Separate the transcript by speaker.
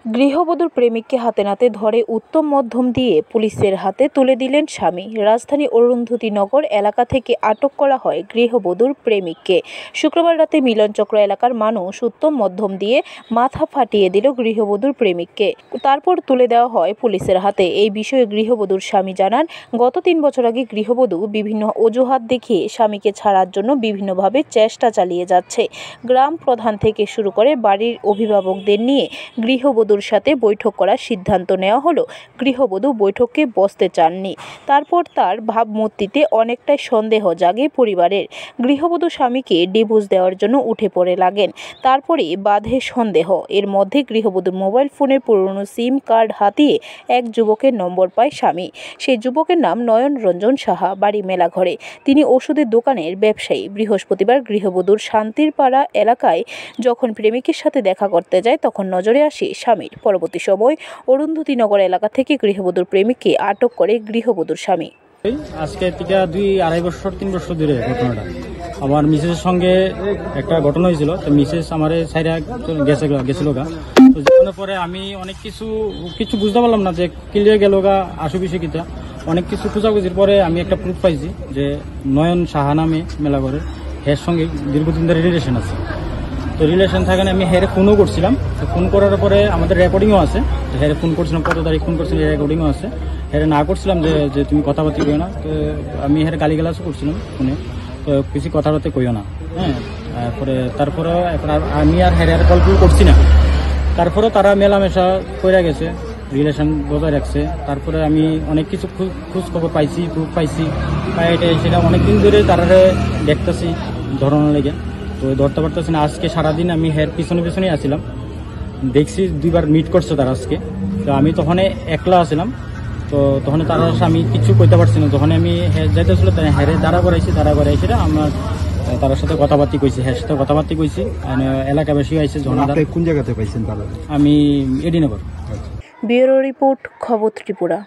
Speaker 1: গৃহবধূর প্রেমিককে হাতে নাতে ধরে উত্তম মধ্যম দিয়ে পুলিশের হাতে তুলে দিলেন স্বামী। রাজধানী অরুন্ধতিনগর এলাকা থেকে আটক করা হয় গৃহবধূর প্রেমিককে। শুক্রবার রাতে মিলনচক্র এলাকার মানুষ উত্তম মধ্যম দিয়ে মাথা ফাটিয়ে দিল গৃহবধূর প্রেমিককে। তারপর তুলে দেওয়া হয় পুলিশের হাতে। এই বিষয়ে গৃহবধূর স্বামী জানান, গত 3 বছর আগে গৃহবধূ বিভিন্ন অজুহাত দেখিয়ে স্বামীকে ছাড়ার জন্য বিভিন্নভাবে চেষ্টা চালিয়ে যাচ্ছে। গ্রাম প্রধান থেকে শুরু করে বাড়ির অভিভাবকদের নিয়ে গৃহবধূর সাথে বৈঠক করার সিদ্ধান্ত নেওয়া হলো। গৃহবধূ বৈঠকে বসতে চাননি। তারপর তার ভাবমূর্তিতে অনেকটাই সন্দেহ জাগে পরিবারের। গৃহবধূ স্বামীকে ডিভোর্স দেওয়ার জন্য উঠে পড়ে লাগেন। তারপরে বাধে সন্দেহ। এর মধ্যে গৃহবধূর মোবাইল ফোনের পুরনো সিম কার্ড হাতিয়ে এক যুবকের নম্বর পায় স্বামী। সেই যুবকের নাম নয়ন রঞ্জন সাহা, বাড়ি মেলাঘরে। তিনি ওষুধের দোকানের ব্যবসায়ী। বৃহস্পতিবার গৃহবধূর শান্তিরপাড়া এলাকায় যখন প্রেমিকের সাথে দেখা করতে যায় তখন নজরে আসে স্বামীর। পরবর্তী সময় অরুন্ধতিনগর এলাকা থেকে গৃহবধূর প্রেমিককে আটক করে গৃহবধূর স্বামী।
Speaker 2: আজকে থেকে 2-2.5 বছর 3 বছর ধরে ঘটনাটা আমার মিসেসের সঙ্গে একটা ঘটনা হয়েছিল। তো মিসেস আমার সাইডে গেছিল গা। তো যাওয়ার পরে আমি অনেক কিছু বুঝতে পারলাম না যে ক্লিয়ার গেল গা আশুপিছু কিতা অনেক কিছু খোঁজাখুঁজির পরে আমি একটা প্রুফ পাইছি যে নয়ন সাহা নামে মেলাঘরে এর সঙ্গে দীর্ঘদিন ধরে রিলেশন আছে। তো রিলেশন থাকেন আমি হেরে ফোনও করছিলাম। তো ফোন করার পরে আমাদের রেকর্ডিংও আছে। হেরে ফোন করছিলাম, কত তারিখ ফোন করছিলাম রেকর্ডিংও আছে। হেরে না করছিলাম যে তুমি কথাবার্তা কইও না। তো আমি হেরে গালিগালাজও করছিলাম ফোনে, তো কিছু কথাবার্তা কইও না। হ্যাঁ, তারপরে আমি আর হেরে আর গল্প করছি না। তারপরে তারা মেলামেশা করে গেছে, রিলেশন বজায় রাখছে। তারপরে আমি অনেক কিছু খোঁজ খবর পাইছি, প্রুফ পাইছি। সেটা অনেকদিন ধরে তারা দেখতেছি ধরনের লেগে। তো ধরতে পারতেছি না। আজকে সারাদিন আমি হের পিছনে আসছিলাম, দেখছি 2বার মিট করছে তারা আজকে। তো আমি তখন একলা আসছিলাম। তো তখন তারা আমি কিছু কইতে পারছি না। তখন আমি যাইতেছিল হেরে দাঁড়া করাইছি আমার তার সাথে কথাবার্তা কইছি, হের সাথে কথাবার্তা কইছি। এলাকাবাসী আইসে জনাদার।
Speaker 3: কোন জায়গাতে পাইছেন তারা?
Speaker 2: আমি এডিনগর।
Speaker 1: ব্যুরো রিপোর্ট, খবর ত্রিপুরা।